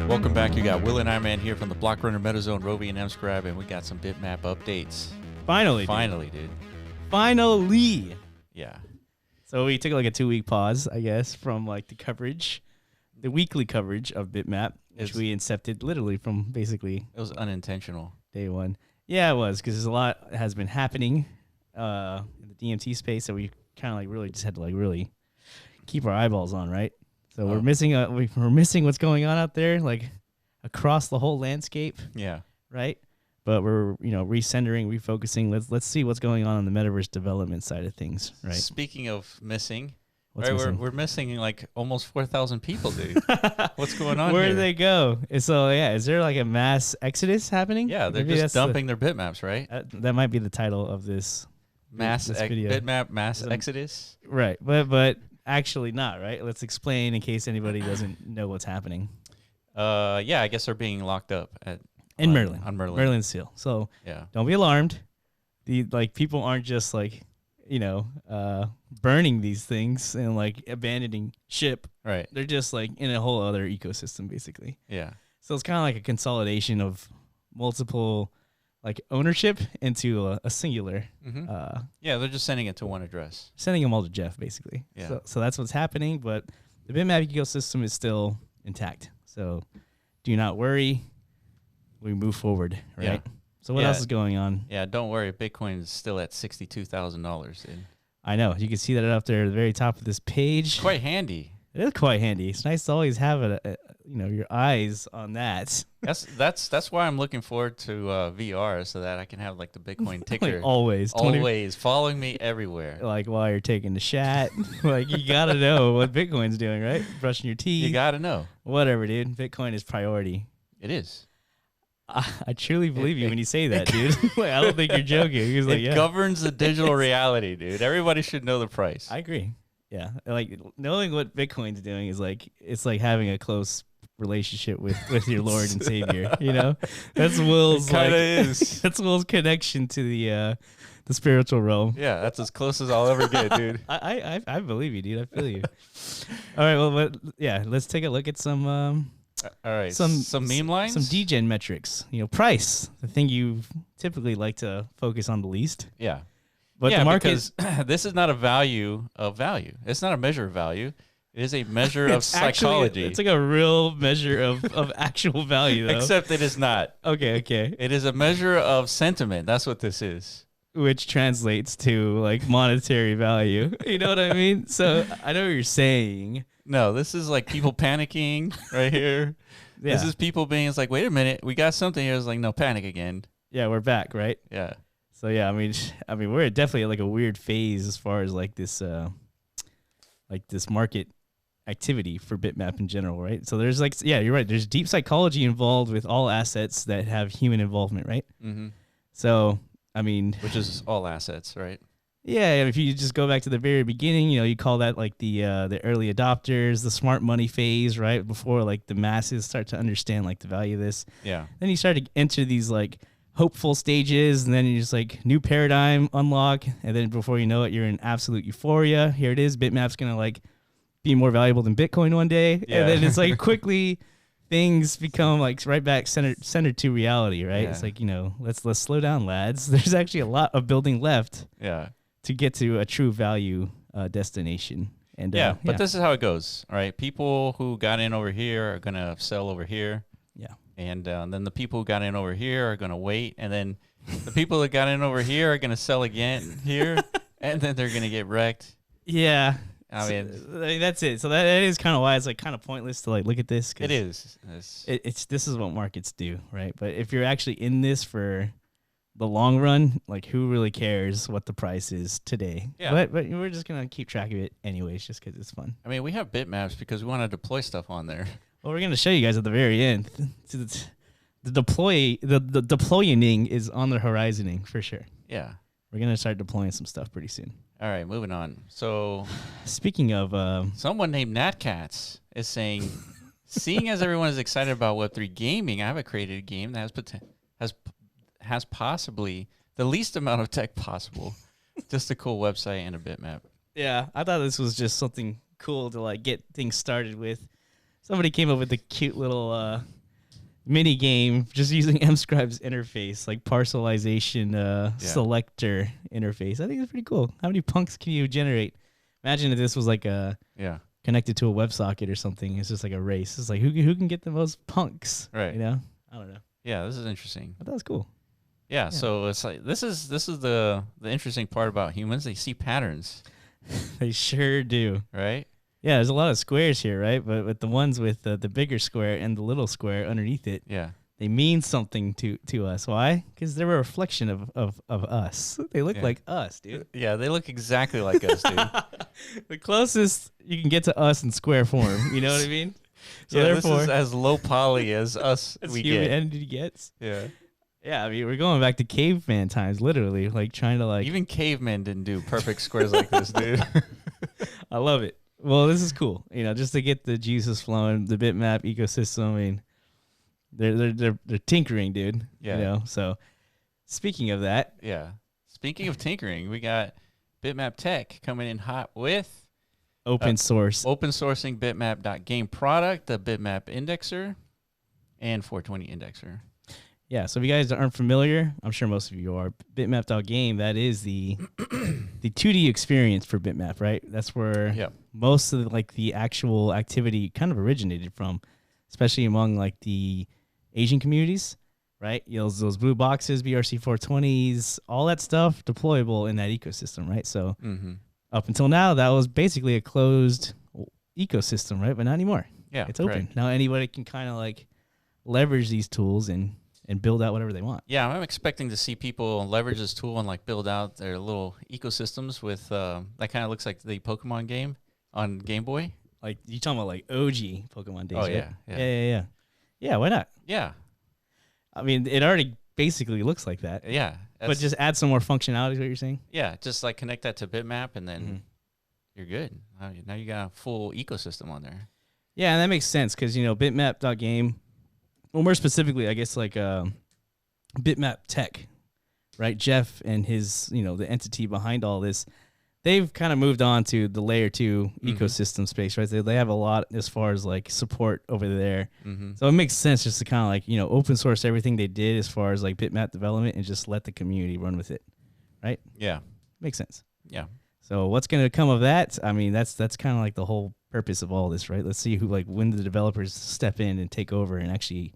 Welcome back. You got Will and Iman here from the Block Runner MetaZone, Rovi and Mscribe, and we got some Bitmap updates. Finally, dude. Finally. Yeah. So we took like a 2-week pause, I guess, from like the weekly coverage of Bitmap, which we incepted literally from basically. It was unintentional. Day one. Yeah, it was, because there's a lot has been happening in the DMT space, so we kind of like really just had to like really keep our eyeballs on, right? So we're missing what's going on out there, like across the whole landscape. Yeah. Right. But we're recentering, refocusing. Let's see what's going on the metaverse development side of things. Right. Speaking of missing, missing? We're missing like almost 4,000 people, dude. What's going on? Where here? did they go? So yeah, is there like a mass exodus happening? Yeah, they're just dumping their bitmaps, right? That might be the title of this video. Bitmap mass exodus. Right, but actually not, right? Let's explain in case anybody doesn't know what's happening. Yeah, I guess they're being locked up in Merlin. On Merlin. Merlin Seal. So yeah, don't be alarmed. People aren't just like, burning these things and like abandoning ship. Right. They're just like in a whole other ecosystem, basically. Yeah. So it's kind of like a consolidation of multiple like ownership into a singular. Mm-hmm. Yeah, they're just sending it to one address. Sending them all to Jeff, basically. Yeah. So that's what's happening, but the Bitmap ecosystem is still intact. So do not worry. We move forward, right? Yeah. So what else is going on? Yeah, don't worry. Bitcoin is still at $62,000, dude. I know. You can see that up there at the very top of this page. Quite handy. It is quite handy. It's nice to always have your eyes on that. That's why I'm looking forward to VR, so that I can have like the Bitcoin ticker like always following me everywhere. Like while you're taking the shat, like you gotta know what Bitcoin's doing, right? Brushing your teeth. You gotta know. Whatever, dude. Bitcoin is priority. It is. I truly believe you when you say that, dude. Like, I don't think you're joking. He's like, it governs the digital reality, dude. Everybody should know the price. I agree. Yeah, like knowing what Bitcoin's doing is like it's like having a close relationship with your Lord and Savior. That's Will's kind of is. That's Will's connection to the spiritual realm. Yeah, that's as close as I'll ever get, dude. I believe you, dude. I feel you. All right, well, let's take a look at some. All right, some meme lines, some degen metrics. Price, the thing you typically like to focus on the least. Yeah. But the market, because this is not a value of value. It's not a measure of value. It is a measure of psychology. It's like a real measure of actual value, though. Except it is not. Okay. It is a measure of sentiment. That's what this is. Which translates to like monetary value. You know what I mean? So I know what you're saying. No, this is like people panicking right here. Yeah. This is people being, it's like, wait a minute, we got something here. It's like, no, panic again. Yeah, we're back, right? Yeah. So yeah, I mean, we're definitely at like a weird phase as far as like this market activity for Bitmap in general, right? So there's like, yeah, you're right. There's deep psychology involved with all assets that have human involvement, right? Mm-hmm. So I mean, which is all assets, right? Yeah, if you just go back to the very beginning, you call that like the early adopters, the smart money phase, right? Before like the masses start to understand like the value of this. Yeah. Then you start to enter these like hopeful stages, and then you just like new paradigm unlock, and then before you know it, you're in absolute euphoria. Here it is, Bitmap's gonna like be more valuable than Bitcoin one day, yeah. And then it's like quickly things become like right back centered to reality, right? Yeah. It's like let's slow down, lads. There's actually a lot of building left. Yeah. To get to a true value destination. And but this is how it goes. All right, people who got in over here are gonna sell over here. Yeah. And then the people who got in over here are going to wait. And then the people that got in over here are going to sell again here. And then they're going to get wrecked. Yeah. I mean, that's it. So that is kind of why it's like kind of pointless to like look at this. It is. This is what markets do, right? But if you're actually in this for the long run, like who really cares what the price is today? Yeah. But we're just going to keep track of it anyways, just because it's fun. I mean, we have bitmaps because we want to deploy stuff on there. Well, we're going to show you guys at the very end. The deploying is on the horizoning for sure. Yeah. We're going to start deploying some stuff pretty soon. All right, moving on. So, speaking of... someone named Natcats is saying, seeing as everyone is excited about Web3 gaming, I have created a game that has possibly the least amount of tech possible. Just a cool website and a bitmap. Yeah, I thought this was just something cool to like get things started with. Somebody came up with a cute little mini game just using mscribe's interface, like parcelization selector interface. I think it's pretty cool. How many punks can you generate? Imagine if this was like a connected to a WebSocket or something. It's just like a race. It's like who can get the most punks, right? You know, I don't know. Yeah, this is interesting. But that was cool. Yeah, so it's like this is the interesting part about humans. They see patterns. They sure do. Right? Yeah, there's a lot of squares here, right? But with the ones with the bigger square and the little square underneath it, they mean something to us. Why? Because they're a reflection of us. They look like us, dude. Yeah, they look exactly like us, dude. The closest you can get to us in square form. You know what I mean? So therefore, this is as low poly as us as we human get. entity gets. Yeah. Yeah, I mean, we're going back to caveman times, literally, like trying to like. Even cavemen didn't do perfect squares like this, dude. I love it. Well, this is cool, you know, just to get the juices flowing, the Bitmap ecosystem. I mean, they're tinkering, dude. Yeah. You know, so speaking of that, Speaking of tinkering, we got Bitmap Tech coming in hot with open sourcing bitmap.game product, the Bitmap indexer, and 420 indexer. Yeah, so if you guys aren't familiar, I'm sure most of you are. Bitmap.game, that is the 2D experience for Bitmap, right? That's where most of the actual activity kind of originated from, especially among like the Asian communities, right? You know, those blue boxes, BRC 420s, all that stuff deployable in that ecosystem, right? So up until now, that was basically a closed ecosystem, right? But not anymore. Yeah, it's open. Now anybody can kind of like leverage these tools and build out whatever they want. Yeah, I'm expecting to see people leverage this tool and like build out their little ecosystems with that kind of looks like the Pokemon game on Game Boy. Like you talking about like OG Pokemon days? Oh right? Yeah. Why not? Yeah, I mean, it already basically looks like that. Yeah, but just add some more functionality. Is what you're saying? Yeah, just like connect that to Bitmap and then you're good. Now you got a full ecosystem on there. Yeah, and that makes sense because you know Bitmap.game. Well, more specifically, I guess like Bitmap Tech, right? Jeff and his, you know, the entity behind all this, they've kind of moved on to the layer 2 ecosystem space, right? They have a lot as far as like support over there. So it makes sense just to kind of like, you know, open source everything they did as far as like Bitmap development and just let the community run with it, right? Yeah. Makes sense. Yeah. So what's going to come of that? I mean, that's kind of like the whole purpose of all this, right? Let's see when the developers step in and take over and actually,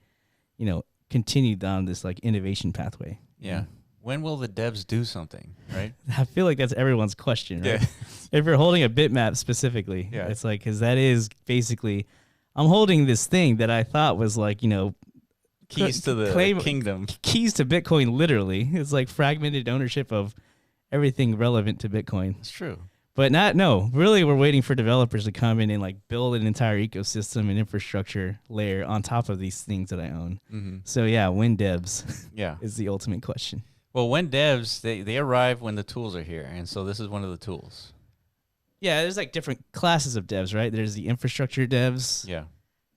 you know, continue down this like innovation pathway. Yeah. When will the devs do something, right? I feel like that's everyone's question, right? Yeah. If you're holding a bitmap specifically, it's like, because that is basically, I'm holding this thing that I thought was like, you know, keys to the kingdom. Keys to Bitcoin, literally. It's like fragmented ownership of everything relevant to Bitcoin. It's true. But really we're waiting for developers to come in and like build an entire ecosystem and infrastructure layer on top of these things that I own. So yeah, when devs is the ultimate question. Well, when devs, they arrive when the tools are here. And so this is one of the tools. Yeah, there's like different classes of devs, right? There's the infrastructure devs. Yeah.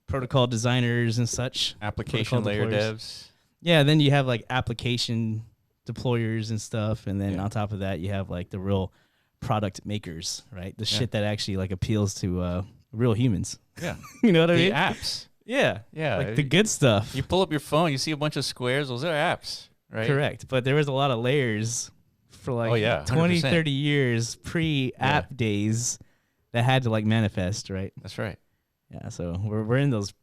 Protocol designers and such. Application layer devs. Yeah, then you have like application deployers and stuff. And then on top of that, you have like the real product makers, right? The shit that actually like appeals to real humans. Yeah. You know what I mean? The apps. Yeah. Yeah. Like the good stuff. You pull up your phone, you see a bunch of squares. Those are apps, right? Correct. But there was a lot of layers for like 20, 30 years pre-app days that had to like manifest, right? That's right. Yeah. So we're in those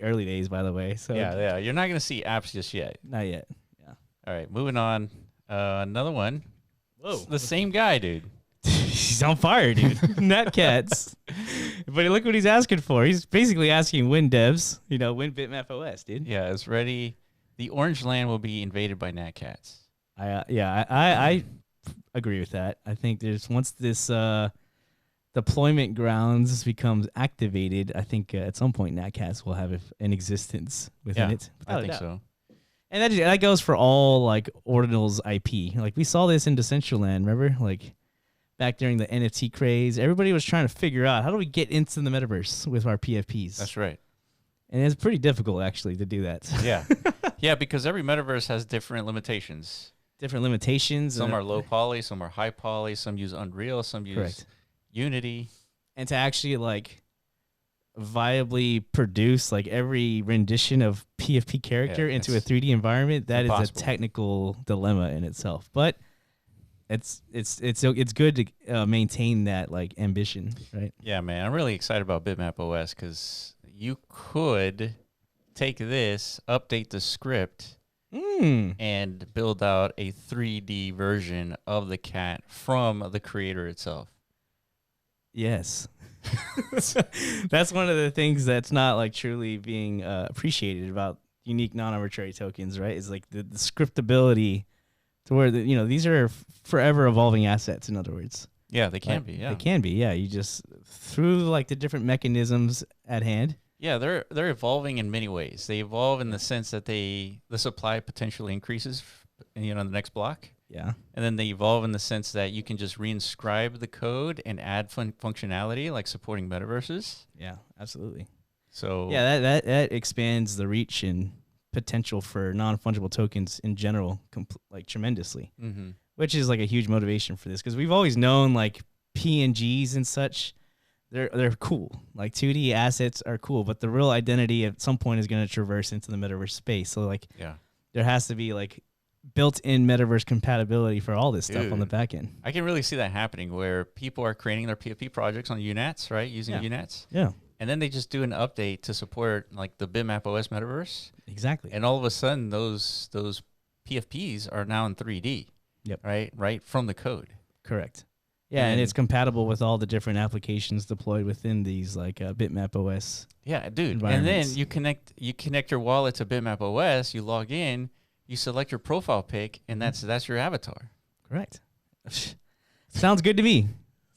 early days, by the way. So yeah. You're not going to see apps just yet. Not yet. Yeah. All right. Moving on. Another one. Whoa. The same guy, dude. He's on fire, dude. Netcats. But look what he's asking for. He's basically asking when devs, you know, when Bitmap OS, dude. Yeah, it's ready. The orange land will be invaded by Netcats. I agree with that. I think once this deployment grounds becomes activated, I think at some point Netcats will have an existence within it. I think so. And that goes for all like Ordinals IP. Like we saw this in Decentraland, remember? Like back during the NFT craze, everybody was trying to figure out how do we get into the metaverse with our PFPs. That's right. And it's pretty difficult actually to do that. Yeah. Yeah, because every metaverse has different limitations. Some are low poly, some are high poly, some use Unreal, some use Unity. And to actually like viably produce like every rendition of PFP character into a 3D environment, that is a technical dilemma in itself. But it's good to maintain that like ambition, right? Yeah, man, I'm really excited about Bitmap OS because you could take this, update the script, and build out a 3D version of the cat from the creator itself. Yes. That's one of the things that's not like truly being appreciated about unique non-arbitrary tokens, right? Is like the scriptability to where these are forever evolving assets. In other words, yeah, they can be. Yeah, they can be. Yeah, you just through like the different mechanisms at hand. Yeah, they're evolving in many ways. They evolve in the sense that the supply potentially increases, the next block. Yeah. And then they evolve in the sense that you can just reinscribe the code and add functionality like supporting metaverses. Yeah, absolutely. So yeah, that expands the reach and potential for non-fungible tokens in general, like tremendously, which is like a huge motivation for this because we've always known like PNGs and such, they're cool. Like 2D assets are cool, but the real identity at some point is going to traverse into the metaverse space. So like, there has to be like built-in metaverse compatibility for all this stuff on the back end. I can really see that happening where people are creating their PFP projects on UNATs, right? Using UNATs. Yeah. And then they just do an update to support like the Bitmap OS metaverse. Exactly. And all of a sudden those PFPs are now in 3D. Yep. Right from the code. Correct. Yeah, and it's compatible with all the different applications deployed within these like Bitmap OS. Yeah, dude. And then you connect your wallet to Bitmap OS, you log in, you select your profile pic, and that's your avatar. Correct. Sounds good to me.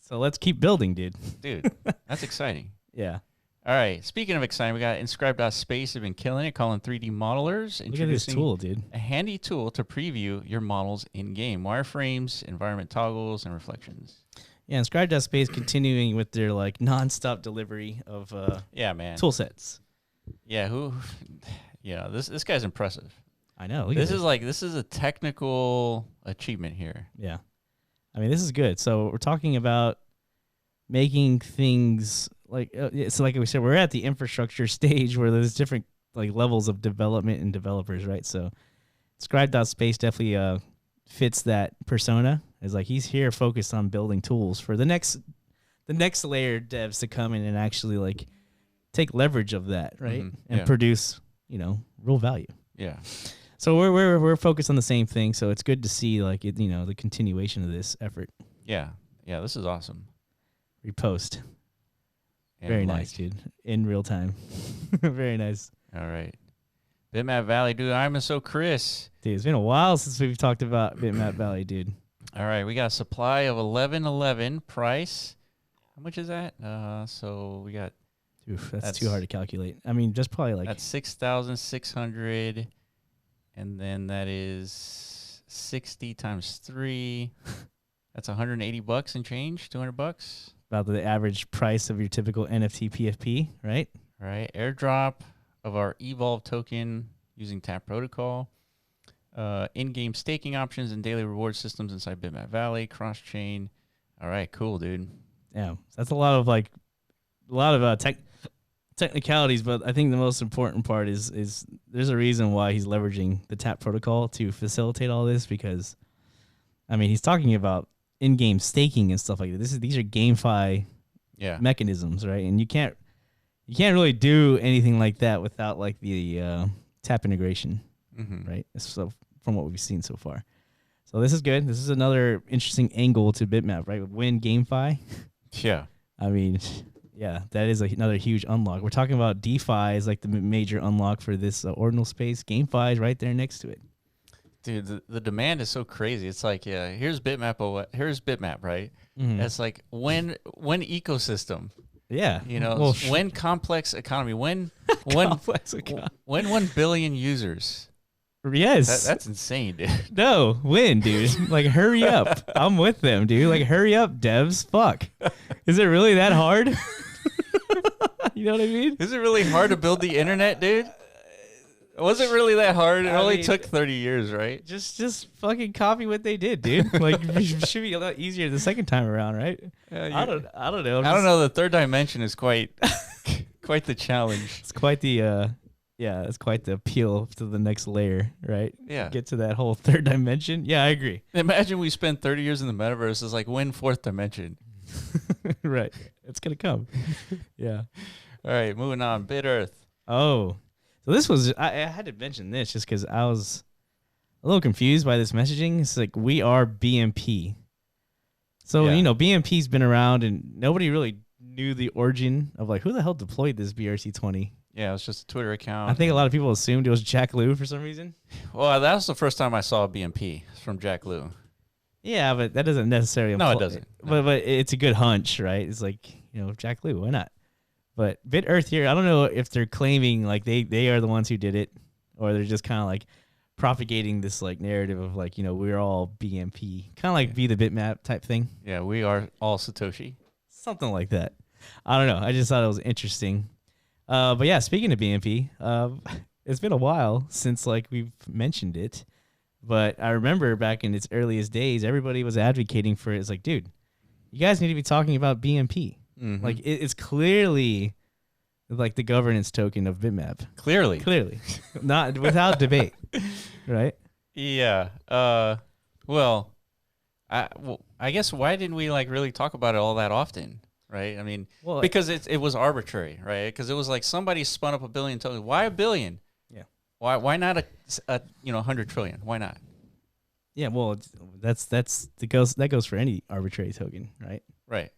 So let's keep building, dude. Dude, that's exciting. Yeah. All right. Speaking of exciting, we got Inscribe.space. They've been killing it, calling 3D modelers. Look at this tool, dude. A handy tool to preview your models in-game. Wireframes, environment toggles, and reflections. Yeah, Inscribe.space continuing with their like nonstop delivery of tool sets. Yeah, this guy's impressive. I know. This is a technical achievement here. Yeah. I mean, this is good. So we're talking about making things like it's like we said, we're at the infrastructure stage where there's different like levels of development and developers, right? So Scribe.space definitely fits that persona. It's like he's here focused on building tools for the next layer devs to come in and actually like take leverage of that, right? And produce, real value. Yeah. So we're focused on the same thing. So it's good to see like it, the continuation of this effort. Yeah. Yeah. This is awesome. Repost. And very nice, dude. In real time. Very nice. All right. Bitmap Valley, dude. I'm so Chris. Dude, it's been a while since we've talked about Bitmap Valley, dude. All right. We got a supply of 1111 price. How much is that? So we got. Oof, that's too hard to calculate. I mean, just probably like. That's 6,600. And then that is 60 times 3. That's $180 and change, $200. About the average price of your typical NFT PFP, right? Right. Airdrop of our Evolve token using Tap Protocol. In-game staking options and daily reward systems inside Bitmap Valley. Cross-chain. All right. Cool, dude. Yeah. That's a lot of technicalities, but I think the most important part is there's a reason why he's leveraging the Tap Protocol to facilitate all this because, I mean, he's talking about in-game staking and stuff like that. These are GameFi mechanisms, right? And you can't really do anything like that without like the Tap integration, right? So from what we've seen so far. So this is good. This is another interesting angle to Bitmap, right? Win GameFi. Yeah. I mean, yeah, that is another huge unlock. We're talking about DeFi is like the major unlock for this Ordinal space. GameFi is right there next to it. Dude, the demand is so crazy. It's like, here's Bitmap, right? That's like when ecosystem. Yeah. When complex economy, when 1 billion users. Yes. That's insane, dude. No, when, dude? Like, hurry up. I'm with them, dude. Like, hurry up, devs. Fuck. Is it really that hard? You know what I mean? Is it really hard to build the internet, dude? Was it really that hard? It only took 30 years, right? Just fucking copy what they did, dude. Like, it should be a lot easier the second time around, right? I don't know. I don't know. The third dimension is quite quite the challenge. It's quite the it's quite the appeal to the next layer, right? Yeah. Get to that whole third dimension. Yeah, I agree. Imagine we spend 30 years in the metaverse. It's like win fourth dimension. Right. It's gonna come. Yeah. All right, moving on. Bit Earth. Oh, so this was I had to mention this just because I was a little confused by this messaging. It's like we are BMP. So BMP's been around and nobody really knew the origin of like who the hell deployed this BRC20. Yeah, it was just a Twitter account. I think a lot of people assumed it was Jack Lew for some reason. Well, that was the first time I saw a BMP from Jack Lew. Yeah, but that doesn't necessarily No, it doesn't. No. But it's a good hunch, right? It's like, Jack Lew, why not? But Bit Earth here, I don't know if they're claiming like they are the ones who did it, or they're just kind of like propagating this like narrative of like, we're all BMP. Kind of like be the bitmap type thing. Yeah, we are all Satoshi. Something like that. I don't know. I just thought it was interesting. But yeah, speaking of BMP, it's been a while since like we've mentioned it. But I remember back in its earliest days, everybody was advocating for it. It's like, dude, you guys need to be talking about BMP. Mm-hmm. Like it's clearly like the governance token of Bitmap. Clearly. Not without debate. Right? Yeah. Well, I guess why didn't we like really talk about it all that often? Right? I mean, because it was arbitrary, right? Because it was like somebody spun up 1 billion tokens. Why 1 billion? Yeah. Why not a 100 trillion? Why not? Yeah, well, that goes for any arbitrary token, right? Right.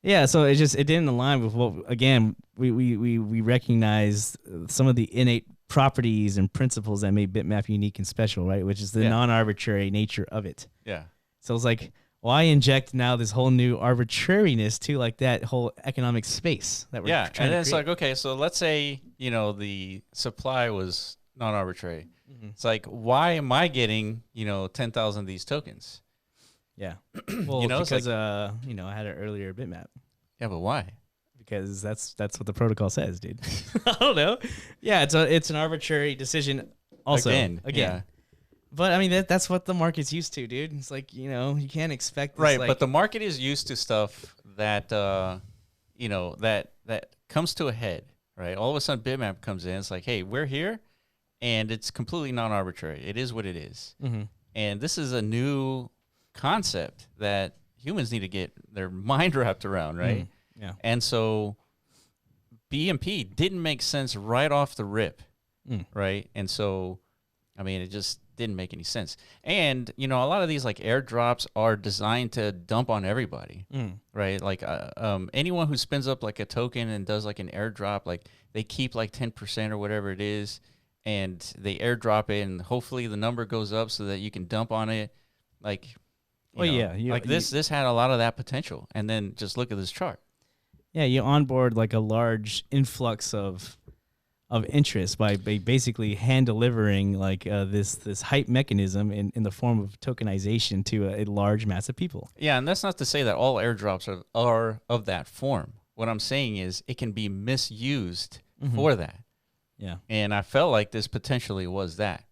Yeah, so it didn't align with what, again, we recognized some of the innate properties and principles that made Bitmap unique and special, right? Which is the non-arbitrary nature of it. Yeah. So it's like, why inject now this whole new arbitrariness to like that whole economic space that we're trying to create? And then it's like, okay, so let's say, the supply was non-arbitrary. Mm-hmm. It's like, why am I getting, 10,000 of these tokens? Yeah. Well, because I had an earlier bitmap. Yeah, but why? Because that's what the protocol says, dude. I don't know. Yeah, it's an arbitrary decision also. Again. Yeah. But I mean that's what the market's used to, dude. It's like, you can't expect this, right, like, but the market is used to stuff that that comes to a head, right? All of a sudden Bitmap comes in, it's like, hey, we're here, and it's completely non-arbitrary. It is what it is. Mm-hmm. And this is a new concept that humans need to get their mind wrapped around, right? Yeah. And so BMP didn't make sense right off the rip, right? And so, I mean, it just didn't make any sense. And, a lot of these like airdrops are designed to dump on everybody, right? Like anyone who spins up like a token and does like an airdrop, like they keep like 10% or whatever it is, and they airdrop it, and hopefully the number goes up so that you can dump on it. Like, this had a lot of that potential. And then just look at this chart. Yeah, you onboard like a large influx of interest by basically hand delivering like this hype mechanism in the form of tokenization to a large mass of people. Yeah, and that's not to say that all airdrops are of that form. What I'm saying is it can be misused for that. Yeah. And I felt like this potentially was that.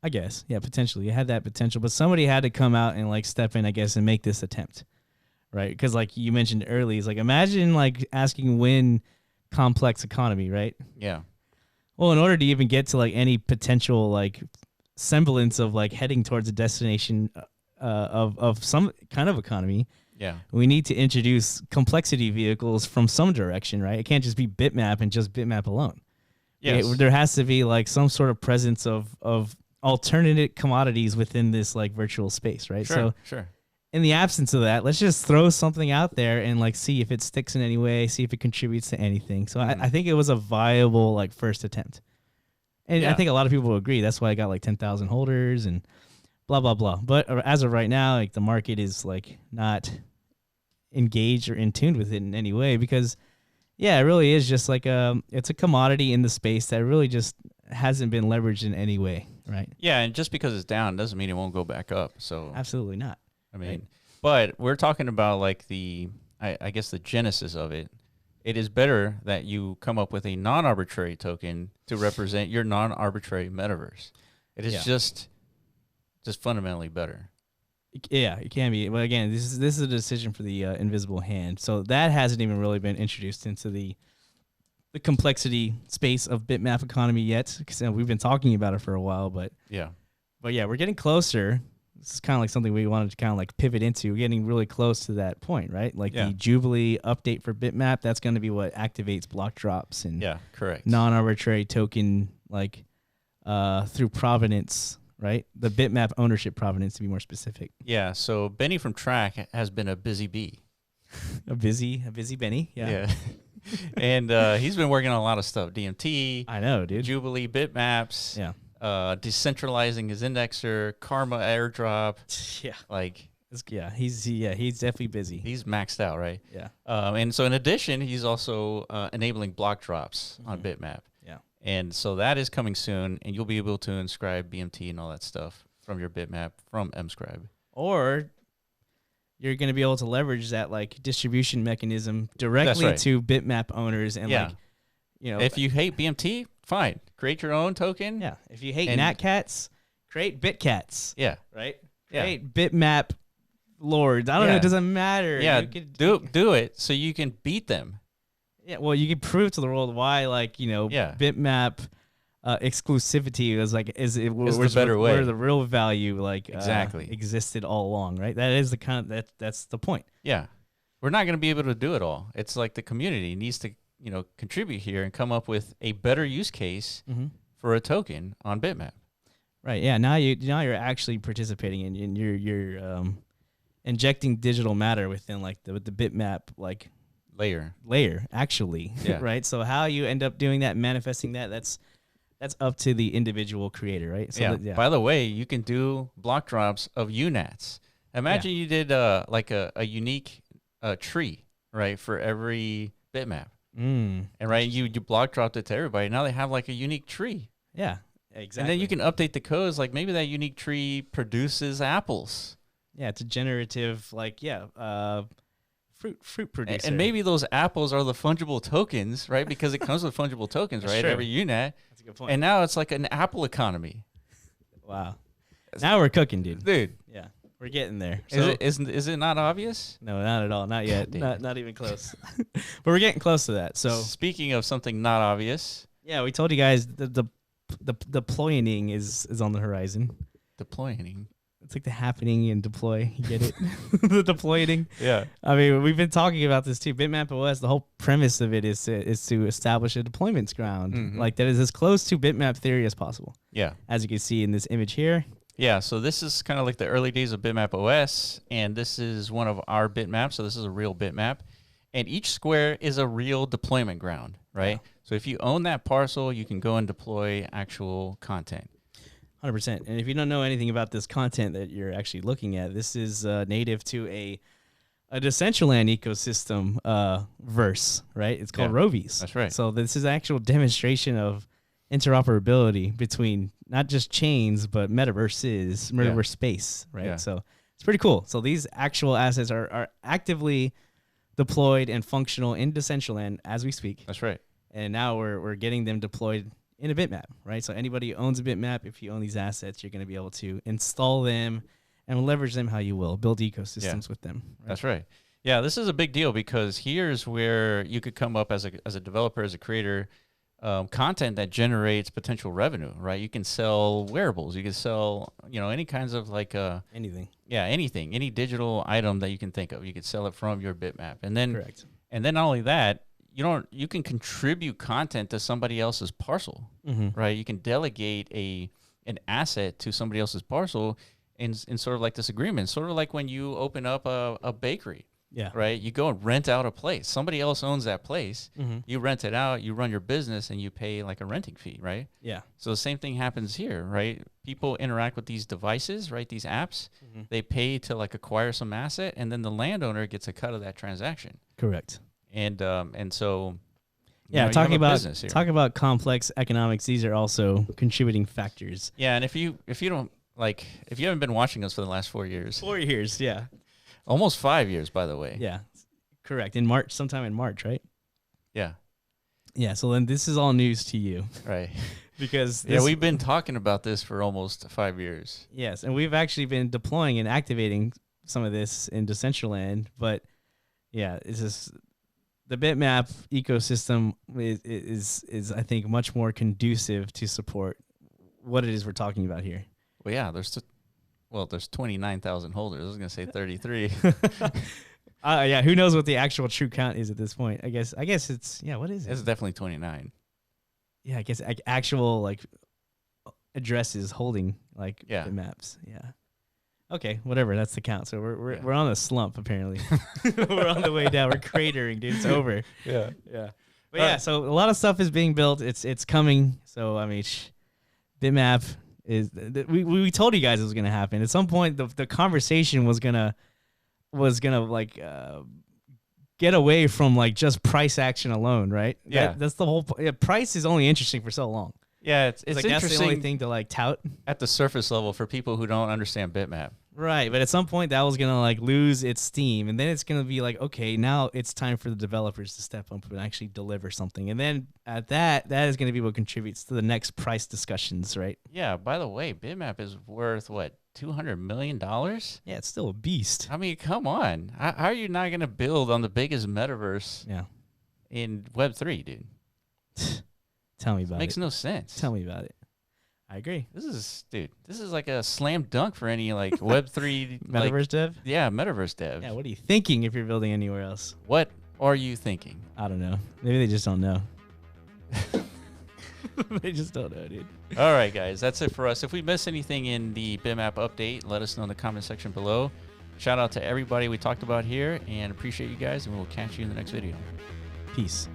I guess. Yeah, potentially. It had that potential, but somebody had to come out and like step in, I guess, and make this attempt. Right? Because like you mentioned earlier, it's like imagine like asking when complex economy, right? Yeah. Well, in order to even get to like any potential like semblance of like heading towards a destination of some kind of economy, we need to introduce complexity vehicles from some direction, right? It can't just be Bitmap and just Bitmap alone. Yes. There has to be like some sort of presence of alternative commodities within this like virtual space, right? Sure. In the absence of that, let's just throw something out there and like see if it sticks in any way, see if it contributes to anything. So I think it was a viable like first attempt. And I think a lot of people will agree. That's why I got like 10,000 holders and blah, blah, blah. But as of right now, like the market is like not engaged or in tune with it in any way because it really is just like it's a commodity in the space that really just hasn't been leveraged in any way, right? Yeah, and just because it's down doesn't mean it won't go back up. So absolutely not. I mean, but we're talking about like I guess the genesis of it. It is better that you come up with a non-arbitrary token to represent your non-arbitrary metaverse. It is just fundamentally better. Yeah, it can be. But again, this is a decision for the invisible hand. So that hasn't even really been introduced into the the complexity space of Bitmap economy yet, because we've been talking about it for a while, but Yeah. we're getting closer. This is kind of like something we wanted to kind of like pivot into. We're getting really close to that point, right? Like the Jubilee update for Bitmap, that's going to be what activates block drops and correct. non-arbitrary token like through provenance, right? The Bitmap ownership provenance, to be more specific. Yeah. So Benny from Track has been a busy bee. a busy Benny. Yeah. And he's been working on a lot of stuff. DMT. I know, dude. Jubilee bitmaps. Yeah. Decentralizing his indexer, Karma airdrop. Yeah. Like, he's definitely busy. He's maxed out, right? Yeah. And so in addition, he's also enabling block drops on Bitmap. Yeah. And so that is coming soon, and you'll be able to inscribe BMT and all that stuff from your Bitmap from mscribe. Or you're going to be able to leverage that like distribution mechanism directly to Bitmap owners and like, you know, if you hate BMT, fine, create your own token. Yeah. If you hate Natcats, create Bitcats. Yeah. Right. Create Bitmap lords. I don't know. It doesn't matter. Yeah. Do it so you can beat them. Yeah. Well, you can prove to the world why, like, you know, Bitmap exclusivity was like is the better way, where the real value like existed all along, right? That is the kind of that's the point. Yeah, we're not going to be able to do it all. It's like the community needs to contribute here and come up with a better use case for a token on Bitmap. Right. Yeah. Now you're actually participating in you're injecting digital matter within like the Bitmap like layer actually. Right. So how you end up doing that, manifesting that's up to the individual creator, right? So By the way, you can do block drops of UNATs. Imagine you did like a unique tree, right, for every Bitmap. And right, you block dropped it to everybody. Now they have like a unique tree. Yeah, exactly. And then you can update the codes. Like maybe that unique tree produces apples. Yeah, it's a generative fruit producer. And maybe those apples are the fungible tokens, right? Because it comes with fungible tokens, right? True. Every UNAT. That's a good point. And now it's like an apple economy. Wow. Now we're cooking, dude. Yeah. We're getting there. So, is it not obvious? No, not at all. Not yet. Not even close. But we're getting close to that. So speaking of something not obvious. Yeah, we told you guys the deploying is on the horizon. Deploying. It's like the happening and deploy. You get it? The deploying. Yeah. I mean, we've been talking about this too. Bitmap OS, the whole premise of it is to establish a deployments ground. Like that is as close to Bitmap theory as possible. Yeah. As you can see in this image here. Yeah, so this is kind of like the early days of Bitmap OS, and this is one of our bitmaps, so this is a real bitmap. And each square is a real deployment ground, right? Yeah. So if you own that parcel, you can go and deploy actual content. 100%. And if you don't know anything about this content that you're actually looking at, this is native to a Decentraland ecosystem verse, right? It's called Rovies. That's right. So this is an actual demonstration of interoperability between not just chains, but metaverse space, right? Yeah. So it's pretty cool. So these actual assets are actively deployed and functional in Decentraland as we speak. That's right. And now we're getting them deployed in a bitmap, right? So anybody who owns a bitmap, if you own these assets, you're going to be able to install them and leverage them how you will, build ecosystems with them. Right? That's right. Yeah, this is a big deal because here's where you could come up as a developer, as a creator, content that generates potential revenue, right? You can sell wearables, you can sell, any kinds of like anything. Yeah, anything, any digital item that you can think of, you could sell it from your bitmap, and then correct. And then not only that, you can contribute content to somebody else's parcel, right? You can delegate an asset to somebody else's parcel in sort of like this agreement, sort of like when you open up a bakery. Yeah. Right. You go and rent out a place. Somebody else owns that place. You rent it out. You run your business and you pay like a renting fee. Right. Yeah. So the same thing happens here. Right. People interact with these devices. Right. These apps. They pay to like acquire some asset, and then the landowner gets a cut of that transaction. Correct. And so. Talking about complex economics. These are also contributing factors. Yeah. And if you haven't been watching us for the last 4 years. 4 years. Yeah. Almost 5 years, by the way. Yeah, correct. Sometime in March, right? Yeah. Yeah, so then this is all news to you. Right. Because we've been talking about this for almost 5 years. Yes, and we've actually been deploying and activating some of this in Decentraland, but yeah, it's just the bitmap ecosystem is I think much more conducive to support what it is we're talking about here. Well, yeah, there's 29,000 holders. I was gonna say 33. Yeah, who knows what the actual true count is at this point? I guess it's what is it? It's definitely 29. Yeah, I guess actual like addresses holding like bitmaps. Yeah. Okay, whatever. That's the count. So we're on a slump apparently. We're on the way down. We're cratering, dude. It's over. Yeah. But yeah, so a lot of stuff is being built. It's coming. So I mean, bitmap is. We told you guys it was gonna happen. At some point, the conversation was gonna like get away from like just price action alone, right? Yeah. That's the whole. Price is only interesting for so long. Yeah, it's like interesting. That's the only thing to like tout at the surface level for people who don't understand bitmap. Right, but at some point that was gonna like lose its steam, and then it's gonna be like, okay, now it's time for the developers to step up and actually deliver something, and then at that is gonna be what contributes to the next price discussions, right? Yeah. By the way, bitmap is worth what, $200 million? Yeah, it's still a beast. I mean, come on. How are you not gonna build on the biggest metaverse? In Web3, dude? Tell me about it. Makes no sense. Tell me about it. I agree. This is like a slam dunk for any like Web3 metaverse dev. Yeah, metaverse dev. Yeah, what are you thinking if you're building anywhere else? What are you thinking? I don't know. Maybe they just don't know. They just don't know, dude. All right, guys, that's it for us. If we miss anything in the bitmap update, let us know in the comment section below. Shout out to everybody we talked about here, and appreciate you guys, and we'll catch you in the next video. Peace.